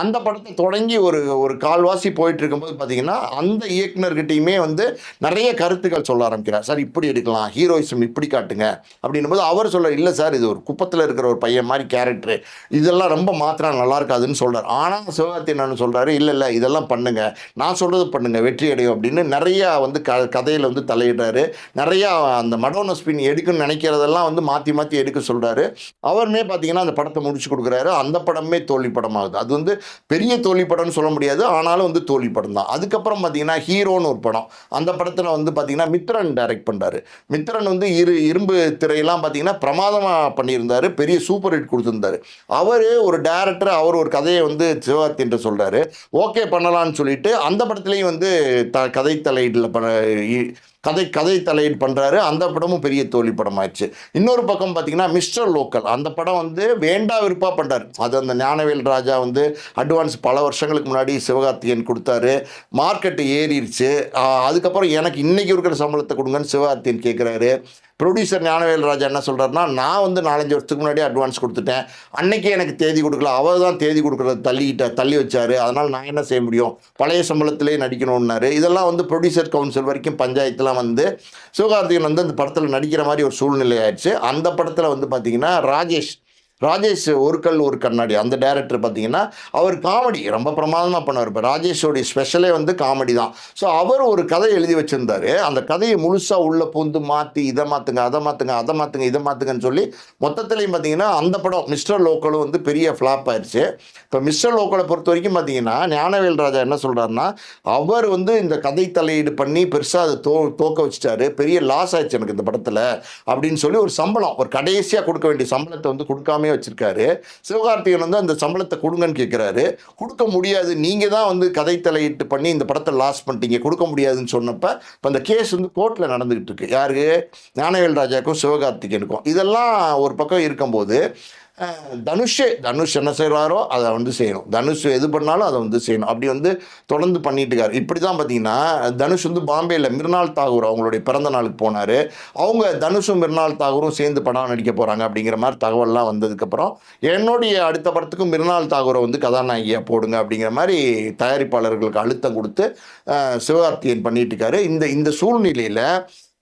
அந்த படத்தை தொடங்கி ஒரு கால்வாசி போயிட்டு இருக்கும்போது பார்த்தீங்கன்னா, அந்த இயக்குனர்கிட்டையுமே வந்து நிறைய கருத்துக்கள் சொல்ல ஆரம்பிக்கிறார். சார் இப்படி எடுக்கலாம், ஹீரோயிசம் இப்படி காட்டுங்க அப்படின்னும் போது அவர் சொல்ல, இல்லை சார் இது ஒரு குப்பத்தில் இருக்கிற ஒரு பையன் மாதிரி கேரக்டரு, இதெல்லாம் ரொம்ப மாத்திரம் நல்லா இருக்காதுன்னு சொல்கிறார். ஆனால் சிவகார்த்திகேயன் சொல்கிறாரு, இல்லை இதெல்லாம் பண்ணுங்க, நான் சொல்கிறது பண்ணுங்க, வெற்றி அடையும் அப்படின்னு நிறையா வந்து கதையில் வந்து தலையிடுறாரு. நிறையா அந்த மடோன் அஸ்வின் எடுக்கணும்னு நினைக்கிறதெல்லாம் வந்து மாற்றி மாற்றி எடுக்க சொல்கிறாரு. அவருமே பார்த்தீங்கன்னா அந்த படத்தை முடிச்சு கொடுக்குறாரு. அந்த படமே தோல்வி படமாகுது. அது வந்து பெரிய தோல்வி படம்னு சொல்ல முடியாது, ஆனாலும் வந்து தோல்வி படம் தான். அதுக்கப்புறம் பார்த்தீங்கன்னா ஹீரோன்னு ஒரு படம். அந்த படத்தில் வந்து பார்த்தீங்கன்னா மித்ரன் டைரக்ட் பண்ணுறாரு. மித்ரன் வந்து இரும்பு திரையெல்லாம் பார்த்தீங்கன்னா பிரமாதமாக பண்ணியிருந்தார், பெரிய சூப்பர் ஹிட் கொடுத்துருந்தாரு. அவர் ஒரு டேரக்டர், அவர் ஒரு கதையை வந்து சிவகார்த்திகேயன் சொல்கிறாரு, ஓகே பண்ணலான்னு சொல்லிட்டு அந்த படத்துலேயும் வந்து கதை தலையீட்டில் கதை தலையீடு பண்ணுறாரு. அந்த படமும் பெரிய தோல்வி படம் ஆயிடுச்சு. இன்னொரு பக்கம் பார்த்தீங்கன்னா மிஸ்டர் லோக்கல், அந்த படம் வந்து வேண்டா விருப்பா பண்ணுறாரு. அது அந்த ஞானவேல் ராஜா வந்து அட்வான்ஸ் பல வருஷங்களுக்கு முன்னாடி சிவகார்த்திகேயன் கொடுத்தாரு, மார்க்கெட்டு ஏறிடுச்சு. அதுக்கப்புறம் எனக்கு இன்றைக்கி இருக்கிற சம்பளத்தை கொடுங்கன்னு சிவகார்த்திகேயன் கேட்குறாரு. ப்ரொடியூசர் ஞானவேல் ராஜா என்ன சொல்கிறாருன்னா, நான் வந்து 4-5 வருஷத்துக்கு முன்னாடி அட்வான்ஸ் கொடுத்துட்டேன், அன்றைக்கே எனக்கு தேதி கொடுக்கல, அவர் தான் தேதி கொடுக்குறத தள்ளி வச்சார், அதனால் நான் என்ன செய்ய முடியும், பழைய சம்பளத்திலே நடிக்கணும்னாரு. இதெல்லாம் வந்து ப்ரொடியூசர் கவுன்சில் வரைக்கும் பஞ்சாயத்துலாம் வந்து சிவகார்த்திகேயன் வந்து அந்த படத்தில் நடிக்கிற மாதிரி ஒரு சூழ்நிலை ஆயிடுச்சு. அந்த படத்தில் வந்து பார்த்திங்கன்னா ராஜேஷ் ஒரு கல் ஒரு கண்ணாடி, அந்த டைரக்டர் பார்த்தீங்கன்னா அவர் காமெடி ரொம்ப பிரமாதமாக பண்ணுவார். இப்போ ராஜேஷோடைய ஸ்பெஷலே வந்து காமெடி தான். ஸோ அவர் ஒரு கதை எழுதி வச்சுருந்தார். அந்த கதையை முழுசாக உள்ளே பூந்து மாற்றி இதை மாற்றுங்க அதை மாற்றுங்க அதை மாற்றுங்க இதை மாற்றுங்கன்னு சொல்லி மொத்தத்துலேயும் பார்த்தீங்கன்னா அந்த படம் மிஸ்டர் லோக்கலும் வந்து பெரிய ஃப்ளாப் ஆயிடுச்சு. இப்போ மிஸ்டர் லோக்கலை பொறுத்த வரைக்கும் பார்த்தீங்கன்னா ஞானவேல் ராஜா என்ன சொல்கிறாருன்னா, அவர் வந்து இந்த கதை தலையீடு பண்ணி பெருசாக அதை தோக்க வச்சுட்டாரு, பெரிய லாஸ் ஆயிடுச்சு எனக்கு இந்த படத்தில் அப்படின்னு சொல்லி ஒரு சம்பளம், ஒரு கடைசியாக கொடுக்க வேண்டிய சம்பளத்தை வந்து கொடுக்காம வச்சிருக்காரு. சிவகார்த்திகேயன் வந்து அந்த சம்பளத்தை கொடுங்கன்னு கேட்கிறாரு. கொடுக்க முடியாது, நீங்க தான் வந்து கதை தலையிட்டு பண்ணி இந்த படத்தை லாஸ் பண்ணிட்டீங்க, கொடுக்க முடியாதுன்னு சொன்னப்ப இப்போ அந்த கேஸ் வந்து கோர்ட்ல நடந்துகிட்டு இருக்கு. யாருக்கு? ஞானவேல் ராஜாக்கும் சிவகார்த்திகேயனுக்கும். இதெல்லாம் ஒரு பக்கம் இருக்கும்போது தனுஷ் என்ன செய்கிறாரோ அதை வந்து செய்யணும், தனுஷ் எது பண்ணாலும் அதை வந்து செய்யணும், அப்படி வந்து தொடர்ந்து பண்ணிட்டு இருக்காரு. இப்படி தான் பார்த்தீங்கன்னா தனுஷ் வந்து பாம்பேயில் மிர்னால் தாகூர் அவங்களுடைய பிறந்த நாளுக்கு போனார். அவங்க தனுஷும் மிர்னால் தாகூரும் சேர்ந்து படம் நடிக்க போகிறாங்க அப்படிங்கிற மாதிரி தகவல்லாம் வந்ததுக்கப்புறம் என்னுடைய அடுத்த படத்துக்கும் மிர்னால் தாகூரை வந்து கதாநாயகியாக போடுங்க அப்படிங்கிற மாதிரி தயாரிப்பாளர்களுக்கு அழுத்தம் கொடுத்து சிவகார்த்திகேயன் பண்ணிட்டு இருக்காரு. இந்த சூழ்நிலையில்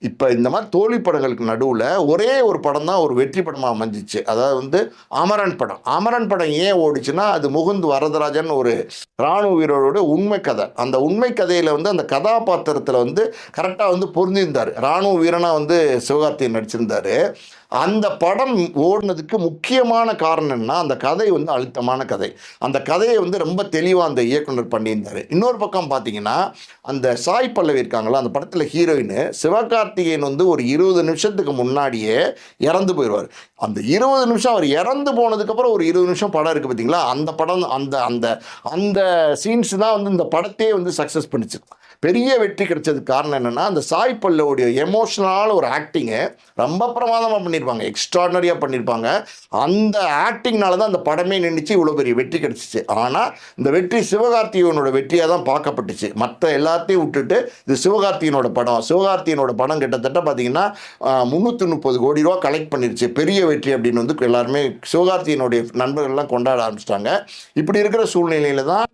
இப்போ இந்த மாதிரி தோல்வி படங்களுக்கு நடுவில் ஒரே ஒரு படம் தான் ஒரு வெற்றி படமாக அமைஞ்சிச்சு. அதாவது வந்து அமரன் படம் ஏன் ஓடிச்சுன்னா, அது முகுந்த் வரதராஜன் ஒரு இராணுவ வீரரோட உண்மை கதை. அந்த உண்மை கதையில் வந்து அந்த கதாபாத்திரத்தில் வந்து கரெக்டாக வந்து பொருந்திருந்தார். இராணுவ வீரனாக வந்து சிவகார்த்திகேயன் நடிச்சிருந்தார். அந்த படம் ஓடினதுக்கு முக்கியமான காரணம் என்ன, அந்த கதை வந்து அழுத்தமான கதை. அந்த கதையை வந்து ரொம்ப தெளிவாக அந்த இயக்குனர் பண்ணியிருந்தார். இன்னொரு பக்கம் பார்த்தீங்கன்னா அந்த சாய் பல்லவி இருக்காங்களா, அந்த படத்தில் ஹீரோயின் சிவகார்த்திகேயன் வந்து ஒரு 20 நிமிஷத்துக்கு முன்னாடியே இறந்து போயிடுவார். அந்த 20 நிமிஷம் அவர் இறந்து போனதுக்கப்புறம் ஒரு 20 நிமிஷம் படம் இருக்குது பார்த்தீங்களா, அந்த படம் அந்த அந்த அந்த சீன்ஸ் தான் வந்து இந்த படத்தையே வந்து சக்ஸஸ் பண்ணிச்சு. பெரிய வெற்றி கிடைச்சதுக்கு காரணம் என்னென்னா, அந்த சாய் பல்லவியோடைய எமோஷனலான ஒரு ஆக்டிங்கை ரொம்ப பிரமாதமாக பண்ணியிருப்பாங்க, எக்ஸ்ட்ராடனரியாக பண்ணியிருப்பாங்க. அந்த ஆக்டிங்னால தான் அந்த படமே நின்றுச்சு, இவ்வளோ பெரிய வெற்றி கிடைச்சிச்சு. ஆனால் இந்த வெற்றி சிவகார்த்திகேயனோட வெற்றியாக தான் பார்க்கப்பட்டுச்சு. மற்ற எல்லாத்தையும் விட்டுட்டு இது சிவகார்த்திகேயனோட படம் கிட்டத்தட்ட பார்த்தீங்கன்னா 330 கோடி ரூபா கலெக்ட் பண்ணிருச்சு, பெரிய வெற்றி அப்படின்னு வந்து எல்லாருமே சிவகார்த்திகேயனுடைய நண்பர்கள்லாம் கொண்டாட ஆரம்பிச்சிட்டாங்க. இப்படி இருக்கிற சூழ்நிலையில் தான்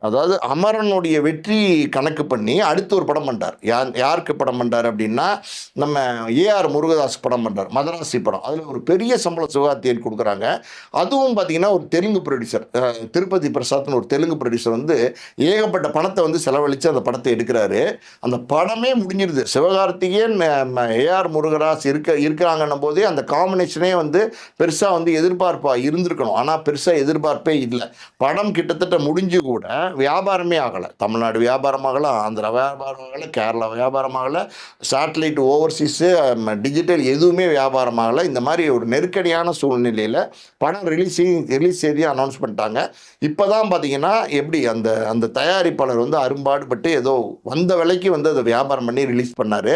அதாவது அமரனுடைய வெற்றி கணக்கு பண்ணி அடுத்து ஒரு படம் பண்ணுறார். யாருக்கு படம் பண்ணுறார் அப்படின்னா, நம்ம ஏஆர் முருகதாஸ் படம் பண்ணுறார், மதராசி படம். அதில் ஒரு பெரிய சம்பளம் சிவகார்த்திகேயன் கொடுக்குறாங்க. அதுவும் பார்த்திங்கன்னா ஒரு தெலுங்கு ப்ரொடியூசர், திருப்பதி பிரசாத்னு ஒரு தெலுங்கு ப்ரொடியூசர் வந்து ஏகப்பட்ட பணத்தை வந்து செலவழித்து அந்த படத்தை எடுக்கிறாரு. அந்த படமே முடிஞ்சிருது. சிவகார்த்திகேயன் ஏஆர் முருகதாஸ் இருக்கிறாங்கன்னும் போதே அந்த காம்பினேஷனே வந்து பெருசாக வந்து எதிர்பார்ப்பாக இருந்திருக்கணும். ஆனால் பெருசாக எதிர்பார்ப்பே இல்லை. படம் கிட்டத்தட்ட முடிஞ்சு கூட வியாபாரமே ஆகலை. தமிழ்நாடு வியாபாரம் ஆகலை, ஆந்திரா வியாபாரம் ஆகலை, கேரளா வியாபாரம் ஆகலை, சேட்டலைட் ஓவர்சீஸு டிஜிட்டல் எதுவுமே வியாபாரம் ஆகலை. இந்த மாதிரி ஒரு நெருக்கடியான சூழ்நிலையில் படம் ரிலீஸ் செய்தி அனௌன்ஸ் பண்ணிட்டாங்க. இப்போ தான் பார்த்தீங்கன்னா எப்படி அந்த தயாரிப்பாளர் வந்து அரும்பாடுபட்டு ஏதோ வந்த விலைக்கு வந்து அதை வியாபாரம் பண்ணி ரிலீஸ் பண்ணார்.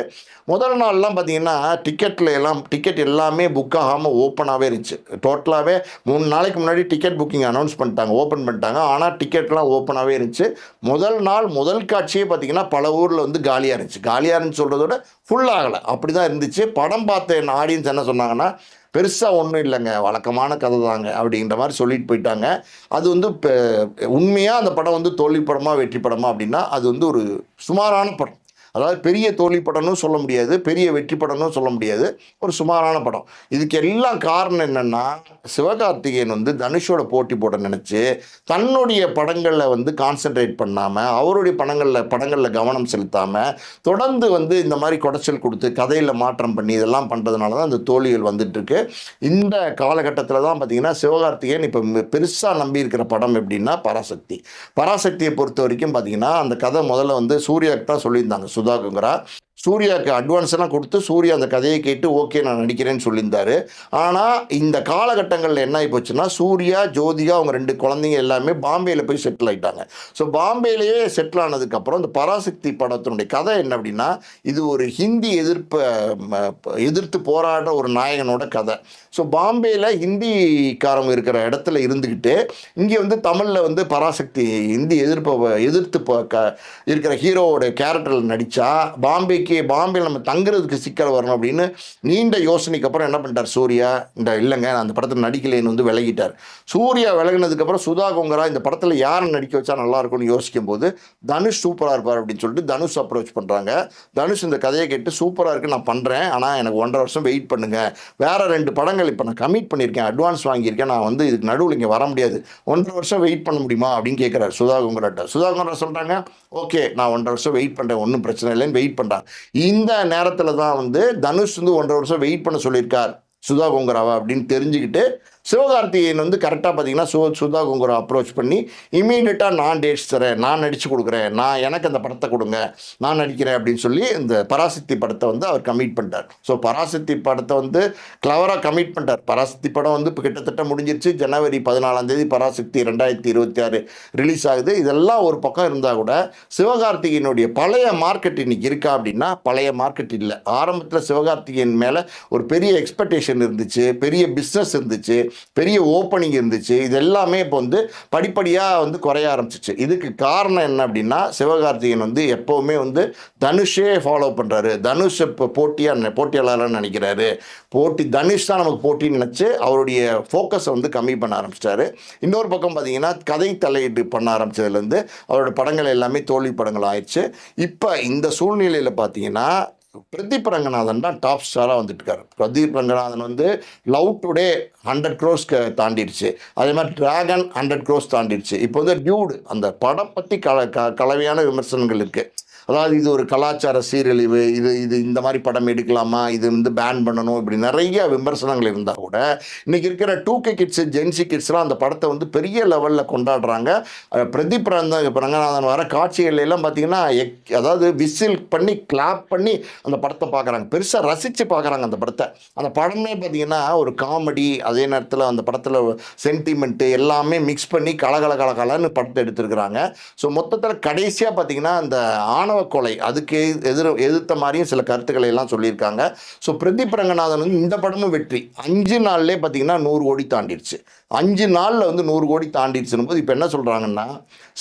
முதல் நாள்லாம் பார்த்தீங்கன்னா டிக்கெட் எல்லாமே புக் ஆகாமல் ஓப்பனாகவே இருந்துச்சு. டோட்டலாகவே 3 நாளைக்கு முன்னாடி டிக்கெட் புக்கிங் அனௌன்ஸ் பண்ணிட்டாங்க, ஓப்பன் பண்ணிட்டாங்க. ஆனால் டிக்கெட்லாம் ஓப்பனாகவே இருந்துச்சு. முதல் நாள் முதல் காட்சியே பார்த்தீங்கன்னா பல ஊரில் வந்து காலியாக இருந்துச்சு சொல்கிறதோட ஃபுல்லாகலை, அப்படி தான் இருந்துச்சு. படம் பார்த்த ஆடியன்ஸ் என்ன சொன்னாங்கன்னா, பெருசாக ஒன்றும் இல்லைங்க, வழக்கமான கதை தாங்க அப்படின்ற மாதிரி சொல்லிட்டு போயிட்டாங்க. அது வந்து இப்போ உண்மையாக அந்த படம் வந்து தோல்வி படமா வெற்றி படமா அப்படின்னா, அது வந்து ஒரு சுமாரான படம். அதாவது பெரிய தோல்வி படம்னு சொல்ல முடியாது, பெரிய வெற்றி படம்னு சொல்ல முடியாது, ஒரு சுமாரான படம். இதுக்கு எல்லாம் காரணம் என்னென்னா, சிவகார்த்திகேயன் வந்து தனுஷோட போட்டி போட நினச்சி தன்னுடைய படங்களில் வந்து கான்சென்ட்ரேட் பண்ணாமல், அவருடைய படங்களில் கவனம் செலுத்தாமல் தொடர்ந்து வந்து இந்த மாதிரி குடைச்சல் கொடுத்து கதையில் மாற்றம் பண்ணி இதெல்லாம் பண்ணுறதுனால தான் இந்த தோல்விகள் வந்துட்டுருக்கு. இந்த காலகட்டத்தில் தான் பார்த்திங்கன்னா சிவகார்த்திகேயன் இப்போ பெருசாக நம்பியிருக்கிற படம் எப்படின்னா பராசக்தியை பொறுத்த வரைக்கும் பார்த்திங்கன்னா, அந்த கதை முதல்ல வந்து சூர்யாவுக்கு தான் சொல்லியிருந்தாங்க, சுதா கொங்கரா. சூர்யாவுக்கு அட்வான்ஸ் எல்லாம் கொடுத்து சூர்யா அந்த கதையை கேட்டு ஓகே நான் நடிக்கிறேன்னு சொல்லியிருந்தாரு. ஆனால் இந்த காலகட்டங்களில் என்ன ஆகி போச்சுன்னா, சூர்யா, ஜோதிகா அவங்க 2 குழந்தைங்க எல்லாமே பாம்பேயில் போய் செட்டில் ஆகிட்டாங்க. ஸோ பாம்பேலேயே செட்டில் ஆனதுக்கப்புறம் இந்த பராசக்தி படத்தினுடைய கதை என்ன அப்படின்னா, இது ஒரு ஹிந்தி எதிர்த்து போராடுற ஒரு நாயகனோட கதை. ஸோ பாம்பேயில் ஹிந்திக்காரங்க இருக்கிற இடத்துல இருந்துக்கிட்டு இங்கே வந்து தமிழில் வந்து பராசக்தி ஹிந்தி எதிர்த்து இருக்கிற ஹீரோவோட கேரக்டரில் நடித்தா பாம்பேயில் நம்ம தங்குறதுக்கு சிக்கல் வரணும் அப்படின்னு நீண்ட யோசனைக்கு அப்புறம் என்ன பண்ணிட்டார் சூர்யா, இல்லைங்க நான் அந்த படத்தில் நடிக்கலைன்னு வந்து விலகிட்டார். சூர்யா விலகினதுக்கப்புறம் சுதா கொங்கரா இந்த படத்தில் யாரை நடிக்க வச்சா நல்லா இருக்கும்னு யோசிக்கும் போது தனுஷ் சூப்பராக இருப்பார் அப்படின்னு சொல்லிட்டு தனுஷ் அப்ரோச் பண்ணுறாங்க. தனுஷ் இந்த கதையை கேட்டு சூப்பராக இருக்குது நான் பண்ணுறேன், ஆனால் எனக்கு 1.5 வருஷம் வெயிட் பண்ணுங்கள், வேறு 2 படங்கள் இப்போ நான் கமிட் பண்ணியிருக்கேன், அட்வான்ஸ் வாங்கியிருக்கேன், நான் வந்து இதுக்கு நடுவில் இங்கே வர முடியாது, 1.5 வருஷம் வெயிட் பண்ண முடியுமா அப்படின்னு கேட்குறாரு சுதா கொங்கராட்ட. சுதா கொங்கரா சொல்கிறாங்க ஓகே நான் 1.5 வருஷம் வெயிட் பண்ணுறேன், ஒன்றும் பிரச்சனை இல்லைன்னு வெயிட் பண்ணுறாங்க. இந்த நேரத்தில் தான் வந்து தனுஷ் வந்து 1.5 வருஷம் வெயிட் பண்ண சொல்லியிருக்கார் சுதா கொங்கராவா அப்படின்னு தெரிஞ்சுக்கிட்டு சிவகார்த்திகேயன் வந்து கரெக்டாக பார்த்தீங்கன்னா சுதா கொங்கரா அப்ரோச் பண்ணி இமீடியட்டாக நான் டேட்ஸ் தரேன், நான் நடித்து கொடுக்குறேன், எனக்கு அந்த படத்தை கொடுங்க, நான் நடிக்கிறேன் அப்படின்னு சொல்லி இந்த பராசக்தி படத்தை வந்து அவர் கமிட் பண்ணிட்டார். ஸோ பராசக்தி படத்தை வந்து கிளவராக கமிட் பண்ணிட்டார். பராசக்தி படம் வந்து இப்போ கிட்டத்தட்ட முடிஞ்சிருச்சு. ஜனவரி 14 பராசக்தி 2026 ரிலீஸ் ஆகுது. இதெல்லாம் ஒரு பக்கம் இருந்தால் கூட சிவகார்த்திகேயனுடைய பழைய மார்க்கெட் இன்னைக்கு இருக்கா அப்படின்னா பழைய மார்க்கெட் இல்லை. ஆரம்பத்தில் சிவகார்த்திகேயன் மேலே ஒரு பெரிய எக்ஸ்பெக்டேஷன் இருந்துச்சு, பெரிய பிஸ்னஸ் இருந்துச்சு, பெரிய ஓப்பனிங் இருந்துச்சு. இது எல்லாமே இப்போ வந்து படிப்படியாக வந்து குறைய ஆரம்பிச்சிச்சு. இதுக்கு காரணம் என்ன அப்படின்னா சிவகார்த்திகேயன் வந்து எப்போவுமே வந்து தனுஷே ஃபாலோ பண்ணுறாரு. தனுஷ் இப்போ போட்டியாளராக நினைக்கிறாரு. தனுஷ் தான் நமக்கு போட்டின்னு நினச்சி அவருடைய ஃபோக்கஸை வந்து கம்மி பண்ண ஆரம்பிச்சிட்டாரு. இன்னொரு பக்கம் பார்த்தீங்கன்னா கதை தலையீடு பண்ண ஆரம்பித்ததுலேருந்து அவரோட படங்கள் எல்லாமே தோல்வி படங்கள் ஆயிடுச்சு. இப்போ இந்த சூழ்நிலையில் பார்த்தீங்கன்னா பிரதீப் ரங்கநாதன் தான் டாப் ஸ்டாராக வந்துட்டு இருக்காரு. பிரதீப் ரங்கநாதன் வந்து லவ் டுடே 100 crores தாண்டிடுச்சு. அதே மாதிரி டிராகன் 100 crores தாண்டிடுச்சு. இப்போ வந்து டியூடு அந்த படம் பற்றி கலவையான விமர்சனங்கள் இருக்குது. அதாவது இது ஒரு கலாச்சார சீரழிவு, இது இந்த மாதிரி படம் எடுக்கலாமா, இது வந்து பேன் பண்ணணும், இப்படி நிறைய விமர்சனங்கள் இருந்தால் கூட இன்றைக்கி இருக்கிற 2K கிட்ஸு ஜென்சி கிட்ஸ்லாம் அந்த படத்தை வந்து பெரிய லெவலில் கொண்டாடுறாங்க. பிரதீப் ரங்கநாதன் வர காட்சிகள் எல்லாம் பார்த்திங்கன்னா அதாவது விசில் பண்ணி கிளாப் பண்ணி அந்த படத்தை பார்க்குறாங்க, பெருசாக ரசித்து பார்க்குறாங்க அந்த படத்தை. அந்த படமே பார்த்திங்கன்னா ஒரு காமெடி, அதே நேரத்தில் அந்த படத்தில் சென்டிமெண்ட்டு எல்லாமே மிக்ஸ் பண்ணி கலகலன்னு படத்தை எடுத்துருக்குறாங்க. ஸோ மொத்தத்தில் கடைசியாக பார்த்திங்கன்னா அந்த கொலை அதுக்கு எதிர்த்த மாதிரியும் சில கருத்துக்களை எல்லாம் சொல்லியிருக்காங்க. ஸோ பிரதீப் ரங்கநாதன் வந்து இந்த படமும் வெற்றி 5 நாள்லேயே பார்த்தீங்கன்னா 100 கோடி தாண்டிடுச்சு. 5 நாளில் வந்து 100 கோடி தாண்டிடுச்சுன்னு போது இப்போ என்ன சொல்கிறாங்கன்னா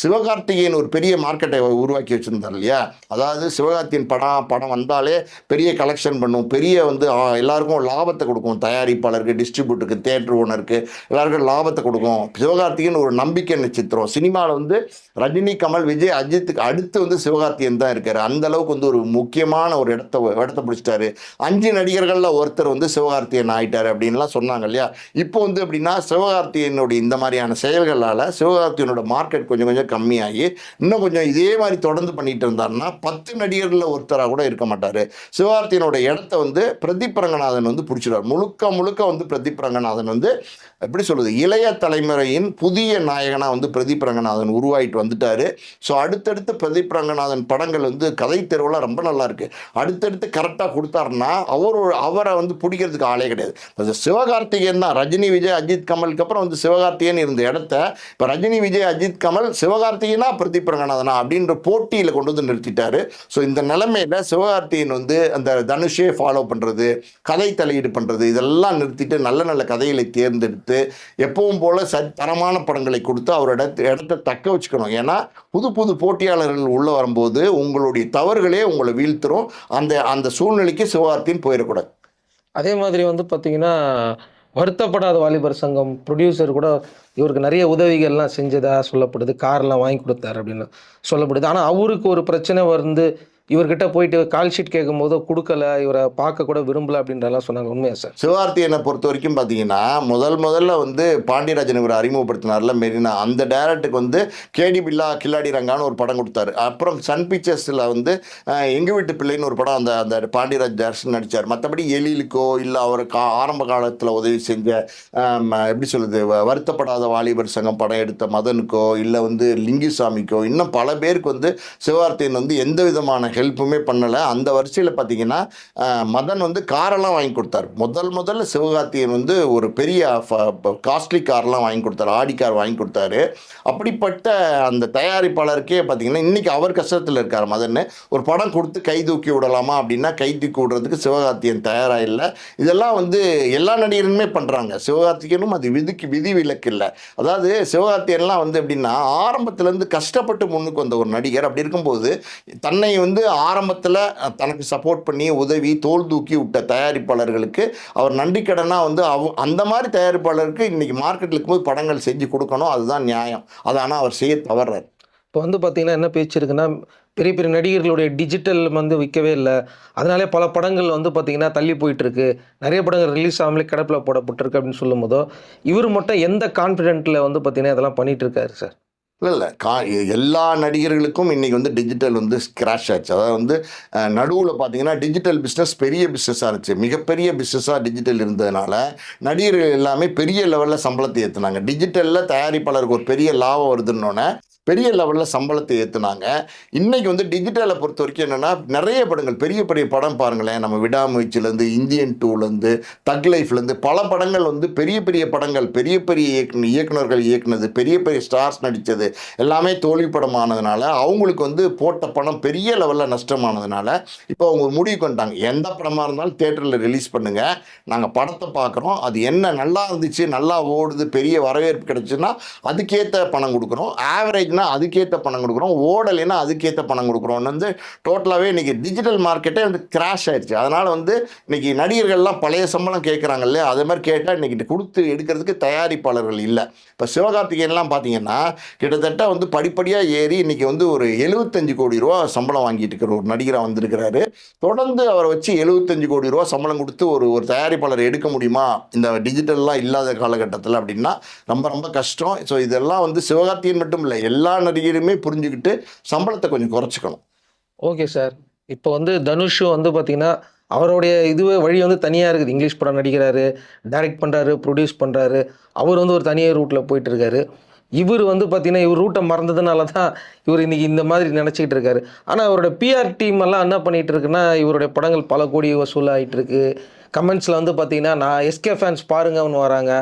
சிவகார்த்திகேயன் ஒரு பெரிய மார்க்கெட்டை உருவாக்கி வச்சுருந்தார் இல்லையா. அதாவது சிவகார்த்திகேயன் படம் வந்தாலே பெரிய கலெக்ஷன் பண்ணும், பெரிய வந்து எல்லாருக்கும் லாபத்தை கொடுக்கும், தயாரிப்பாளருக்கு, டிஸ்ட்ரிபியூட்டருக்கு, தேட்டர் ஓனருக்கு எல்லாருக்கும் லாபத்தை கொடுக்கும். சிவகார்த்திகேயன் ஒரு நம்பிக்கை நட்சத்திரம். சினிமாவில் வந்து ரஜினி, கமல், விஜய், அஜித்துக்கு அடுத்து வந்து சிவகார்த்திகேயன் தான் இருக்காரு. அந்த அளவுக்கு வந்து ஒரு முக்கியமான ஒரு இடத்த பிடிச்சிட்டாரு. 5 நடிகர்களில் ஒருத்தர் வந்து சிவகார்த்திகேயன் ஆயிட்டாரு அப்படின்லாம் சொன்னாங்க இல்லையா. இப்போ வந்து எப்படின்னா சிவகார்த்திகேயனுடைய இந்த மாதிரியான செயல்களால் சிவகார்த்திகேயனோட மார்க்கெட் கொஞ்சம் கம்மியாகி இன்னும் கொஞ்சம் இதே மாதிரி தொடர்ந்து பண்ணிட்டு இருந்தாருன்னா 10 நடிகர்களில் ஒருத்தராக கூட இருக்க மாட்டார். சிவகார்த்திகேயனோட இடத்த வந்து பிரதீப் ரங்கநாதன் வந்து பிடிச்சிடுவார். முழுக்க வந்து பிரதீப் ரங்கநாதன் வந்து எப்படி சொல்கிறது, இளைய தலைமுறையின் புதிய நாயகனாக வந்து பிரதீப் ரங்கநாதன் உருவாயிட்டு வந்துட்டார். ஸோ அடுத்தடுத்து பிரதீப் ரங்கநாதன் படங்கள் வந்து கதை தெருவெல்லாம் ரொம்ப நல்லா இருக்குது. அடுத்தடுத்து கரெக்டாக கொடுத்தாருன்னா அவரை வந்து பிடிக்கிறதுக்கு ஆளே கிடையாது. அது சிவகார்த்திகேயன் தான். ரஜினி, விஜய், அஜித், கமலுக்கு அப்புறம் வந்து சிவகார்த்திகேயன் இருந்த இடத்த இப்போ ரஜினி, விஜய், அஜித், கமல், சிவகார்த்திகேயனா பிரதீப் ரங்கநாதனா அப்படின்ற போட்டியில் கொண்டு வந்து நிறுத்திட்டாரு. ஸோ இந்த நிலைமையில் சிவகார்த்திகேயன் வந்து அந்த தனுஷே ஃபாலோ பண்ணுறது, கதை தலையீடு பண்ணுறது இதெல்லாம் நிறுத்திட்டு நல்ல கதைகளை தேர்ந்தெடுத்து எப்பவும் போல தரமான படங்களை கொடுத்து அவரோட இடத்தை தக்க வச்சுக்கணும். ஏன்னா புது போட்டியாளர்கள் உள்ளே வரும்போது உங்களுடைய தவறுகளே உங்களை வீழ்த்துரும். அந்த சூழ்நிலைக்கு சிவகார்த்திகேயன் போயிடக்கூடாது. அதே மாதிரி வந்து பார்த்தீங்கன்னா வருத்தப்படாத வாலிபர் சங்கம் ப்ரொடியூசர் கூட இவருக்கு நிறைய உதவிகள்லாம் செஞ்சதா சொல்லப்படுது, கார்லாம் வாங்கி கொடுத்தாரு அப்படின்னு சொல்லப்படுது. ஆனால் அவருக்கு ஒரு பிரச்சனை வந்து இவர்கிட்ட போயிட்டு கால் ஷீட் கேட்கும் போது கொடுக்கல, இவரை பார்க்க கூட விரும்பல அப்படின்றலாம் சொன்னாங்க. உண்மையா சார்? சிவகார்த்திகேயனை பொறுத்த வரைக்கும் பார்த்தீங்கன்னா முதல்ல வந்து பாண்டியராஜன் இவர் அறிமுகப்படுத்தினார்ல மெரினா, அந்த டேரக்டருக்கு வந்து கேடி பில்லா கில்லாடி ரங்கான்னு ஒரு படம் கொடுத்தாரு. அப்புறம் சன் பிக்சர்ஸில் வந்து எங்கள் வீட்டு பிள்ளைன்னு ஒரு படம் அந்த பாண்டியராஜ் டேரக்ஷன் நடித்தார். மற்றபடி எழிலுக்கோ இல்லை அவர் ஆரம்ப காலத்தில் உதவி செஞ்ச எப்படி சொல்லுது வருத்தப்படாத வாலிபர் சங்கம் படம் எடுத்த மதனுக்கோ இல்லை வந்து லிங்குசாமிக்கோ இன்னும் பல பேருக்கு வந்து சிவகார்த்திகேயன் வந்து எந்த விதமான ஹெல்ப்புமே பண்ணலை. அந்த வரிசையில் பார்த்தீங்கன்னா மதன் வந்து காரெல்லாம் வாங்கி கொடுத்தாரு. முதல்ல சிவகார்த்திகேயன் வந்து ஒரு பெரிய காஸ்ட்லி கார்லாம் வாங்கி கொடுத்தாரு. ஆடி கார் வாங்கி கொடுத்தாரு. அப்படிப்பட்ட அந்த தயாரிப்பாளருக்கே பார்த்தீங்கன்னா இன்றைக்கி அவர் கஷ்டத்தில் இருக்கார் மதன். ஒரு படம் கொடுத்து கை தூக்கி விடலாமா அப்படின்னா கை தூக்கி விடுறதுக்கு சிவகார்த்திகேயன் தயாராக இல்லை. இதெல்லாம் வந்து எல்லா நடிகருமே பண்ணுறாங்க. சிவகார்த்திகேயனும் அது விதிவிலக்கு இல்லை. அதாவது சிவகார்த்திகேயன்லாம் வந்து எப்படின்னா ஆரம்பத்துலேருந்து கஷ்டப்பட்டு முன்னுக்கு வந்த ஒரு நடிகர். அப்படி இருக்கும்போது தன்னை வந்து ஆரம்பத்தில் தனக்கு சப்போர்ட் பண்ணி உதவி தோள் தூக்கி விட்ட தயாரிப்பாளர்களுக்கு அவர் நன்றிக்கடனாக வந்து அந்த மாதிரி தயாரிப்பாளருக்கு இன்றைக்கி மார்க்கெட்டில் இருக்கும்போது படங்கள் செஞ்சு கொடுக்கணும். அதுதான் நியாயம். அது ஆனால் அவர் செய்ய தவறார். இப்போ வந்து பார்த்தீங்கன்னா என்ன பேச்சு இருக்குன்னா, பெரிய பெரிய நடிகர்களுடைய டிஜிட்டல் வந்து விற்கவே இல்லை, அதனாலே பல படங்கள் வந்து பார்த்தீங்கன்னா தள்ளி போயிட்டுருக்கு, நிறைய படங்கள் ரிலீஸ் ஆகாமலே கிடப்பில் போடப்பட்டிருக்கு அப்படின்னு சொல்லும்போதோ, இவர் மட்டும் எந்த கான்ஃபிடென்ட்டில் வந்து பார்த்தீங்கன்னா இதெல்லாம் பண்ணிகிட்டு இருக்காரு சார்? இல்லை எல்லா நடிகர்களுக்கும் இன்றைக்கி வந்து டிஜிட்டல் வந்து கிராஷ் ஆச்சு. அதாவது வந்து நடுவில் பார்த்தீங்கன்னா டிஜிட்டல் பிஸ்னஸ் பெரிய பிஸ்னஸாக இருந்துச்சு. மிகப்பெரிய பிஸ்னஸாக டிஜிட்டல் இருந்ததுனால நடிகர்கள் எல்லாமே பெரிய லெவலில் சம்பளத்தை ஏற்றுனாங்க. டிஜிட்டலில் தயாரிப்பாளருக்கு ஒரு பெரிய லாபம் வருதுன்னொன்னே பெரிய லெவலில் சம்பளத்தை ஏற்றுனாங்க. இன்றைக்கி வந்து டிஜிட்டலை பொறுத்த வரைக்கும் என்னென்னா நிறைய படங்கள் பெரிய பெரிய படம் பாருங்களேன். நம்ம விடாமுயற்சிலேருந்து இந்தியன் 2லேருந்து தக் லைஃப்லேருந்து பல படங்கள் வந்து பெரிய பெரிய படங்கள் பெரிய பெரிய இயக்குனர்கள் இயக்குனது பெரிய பெரிய ஸ்டார்ஸ் நடித்தது எல்லாமே தோல்வி படமானதுனால அவங்களுக்கு வந்து போட்ட பணம் பெரிய லெவலில் நஷ்டமானதுனால இப்போ அவங்க ஒரு முடிவு பண்ணிட்டாங்க. எந்த படமாக இருந்தாலும் தேட்டரில் ரிலீஸ் பண்ணுங்கள், நாங்கள் படத்தை பார்க்குறோம், அது என்ன நல்லா இருந்துச்சு நல்லா ஓடுது பெரிய வரவேற்பு கிடச்சுன்னா அதுக்கேற்ற பணம் கொடுக்குறோம், ஆவரேஜ் அதுக்கேற்ற பணம் கொடுக்குறோம், ஓடலைன்னா அதுக்கேற்ற பணம் கொடுக்குறோம். வந்து டோட்டலாகவே இன்றைக்கி டிஜிட்டல் மார்க்கெட்டே வந்து கிராஷ் ஆயிடுச்சு. அதனால் வந்து இன்றைக்கி நடிகர்கள்லாம் பழைய சம்பளம் கேட்குறாங்க இல்லையா, அதே மாதிரி கேட்டால் இன்றைக்கி கொடுத்து எடுக்கிறதுக்கு தயாரிப்பாளர்கள் இல்லை. இப்போ சிவகார்த்திகேயன்லாம் பார்த்தீங்கன்னா கிட்டத்தட்ட வந்து படிப்படியாக ஏறி இன்றைக்கி வந்து ஒரு 75 கோடி ரூபா சம்பளம் வாங்கிட்டு இருக்கிற ஒரு நடிகராக வந்திருக்கிறாரு. தொடர்ந்து அவரை வச்சு 75 கோடி ரூபா சம்பளம் கொடுத்து ஒரு தயாரிப்பாளர் எடுக்க முடியுமா இந்த டிஜிட்டல்லாம் இல்லாத காலகட்டத்தில் அப்படின்னா ரொம்ப ரொம்ப கஷ்டம். ஸோ இதெல்லாம் வந்து சிவகார்த்திகேயன் மட்டும் இல்லை, எல்லா நடிகருமே புரிஞ்சுக்கிட்டு சம்பளத்தை கொஞ்சம் குறைச்சிக்கணும். Okay sir. இப்போ வந்து தனுஷும் வந்து பார்த்தீங்கன்னா அவருடைய இதுவே வழி வந்து தனியாக இருக்குது. இங்கிலீஷ் படம் நடிக்கிறாரு, டைரக்ட் பண்ணுறாரு, ப்ரொடியூஸ் பண்ணுறாரு. அவர் வந்து ஒரு தனியாக ரூட்டில் போயிட்டுருக்காரு. இவர் வந்து பார்த்தீங்கன்னா இவர் ரூட்டை மறந்ததுனால தான் இவர் இன்றைக்கி இந்த மாதிரி நினச்சிக்கிட்டு இருக்காரு. ஆனால் அவரோட பிஆர் டீம் எல்லாம் என்ன பண்ணிகிட்டு இருக்குன்னா இவருடைய படங்கள் பல கோடி வசூலாகிட்டு இருக்கு. கமெண்ட்ஸில் வந்து பார்த்தீங்கன்னா நான் எஸ்கே ஃபேன்ஸ் பாருங்கன்னு வராங்க.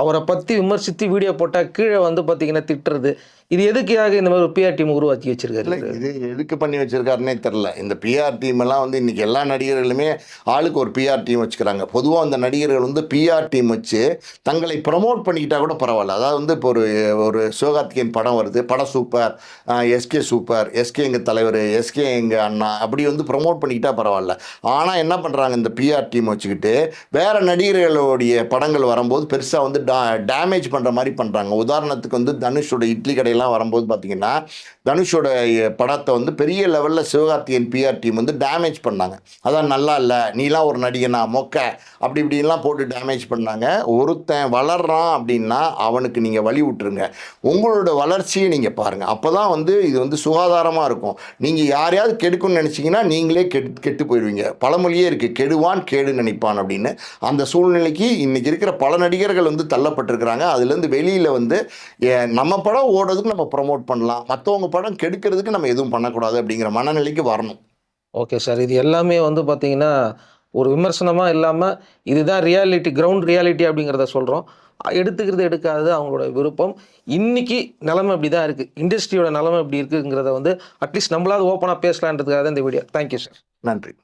அவரை பற்றி விமர்சித்து வீடியோ போட்டால் கீழே வந்து பார்த்தீங்கன்னா திட்டுறது. இது எதுக்காக இந்த மாதிரி ஒரு பிஆர் டீம் உருவாக்கி வச்சிருக்காரு? இல்லை இது எதுக்கு பண்ணி வச்சிருக்காருன்னே தெரில. இந்த பிஆர் டீம் எல்லாம் வந்து இன்றைக்கி எல்லா நடிகர்களுமே ஆளுக்கு ஒரு பிஆர் டீம் வச்சுக்கிறாங்க. பொதுவாக அந்த நடிகர்கள் வந்து பிஆர் டீம் வச்சு தங்களை ப்ரமோட் பண்ணிக்கிட்டால் கூட பரவாயில்ல. அதாவது வந்து இப்போ ஒரு சிவகார்த்திகேயன் படம் வருது, படம் சூப்பர், எஸ்கே சூப்பர், எஸ்கே எங்கள் தலைவர், எஸ்கே எங்கள் அண்ணா, அப்படி வந்து ப்ரமோட் பண்ணிக்கிட்டால் பரவாயில்ல. ஆனால் என்ன பண்ணுறாங்க இந்த பிஆர் டீம் வச்சுக்கிட்டு வேறு நடிகர்களுடைய படங்கள் வரும்போது பெருசாக வந்து டேமேஜ் பண்ணுற மாதிரி பண்ணுறாங்க. உதாரணத்துக்கு வந்து தனுஷோட இட்லி கடையில் வரும்போது பார்த்தீங்கன்னா தனுஷோட படத்தை வந்து பெரிய லெவலில் சிவகார்த்திகேயன் பிஆர் டீம் வந்து டேமேஜ் பண்ணாங்க. அதான் நல்லா இல்லை, நீலாம் ஒரு நடிகனா மொக்க அப்படி இப்படின்லாம் போட்டு டேமேஜ் பண்ணாங்க. ஒருத்தன் வளர்றான் அப்படின்னா அவனுக்கு நீங்கள் வழி விட்டுருங்க, உங்களோட வளர்ச்சியை நீங்கள் பாருங்கள். அப்போ தான் வந்து இது வந்து சுகாதாரமாக இருக்கும். நீங்கள் யாரையாவது கெடுக்குன்னு நினச்சிங்கன்னா நீங்களே கெட்டு போயிடுவீங்க. பழமொழியே இருக்குது, கெடுவான் கேடு நினைப்பான் அப்படின்னு. அந்த சூழ்நிலைக்கு இன்றைக்கி இருக்கிற பல நடிகர்கள் வந்து தள்ளப்பட்டிருக்கிறாங்க. அதுலேருந்து வெளியில் வந்து நம்ம படம் ஓடுறதுக்கு நம்ம ப்ரமோட் பண்ணலாம், மற்றவங்க படம் கெடுக்கிறதுக்கு நம்ம எதுவும் பண்ணக்கூடாது அப்படிங்கிற மனநிலைக்கு வரணும். Okay sir. இது எல்லாமே வந்து பார்த்தீங்கன்னா ஒரு விமர்சனமாக இல்லாமல் இதுதான் ரியாலிட்டி, கிரவுண்ட் ரியாலிட்டி அப்படிங்கிறத சொல்கிறோம். எடுத்துக்கிறது எடுக்காதது அவங்களோட விருப்பம். இன்றைக்கி நிலமை இப்படி தான் இருக்குது, இண்டஸ்ட்ரியோட நிலமை இப்படி இருக்குங்கிறத வந்து அட்லீஸ்ட் நம்மளாவது ஓப்பனாக பேசலான்றதுக்காக தான் இந்த வீடியோ. Thank you sir. நன்றி.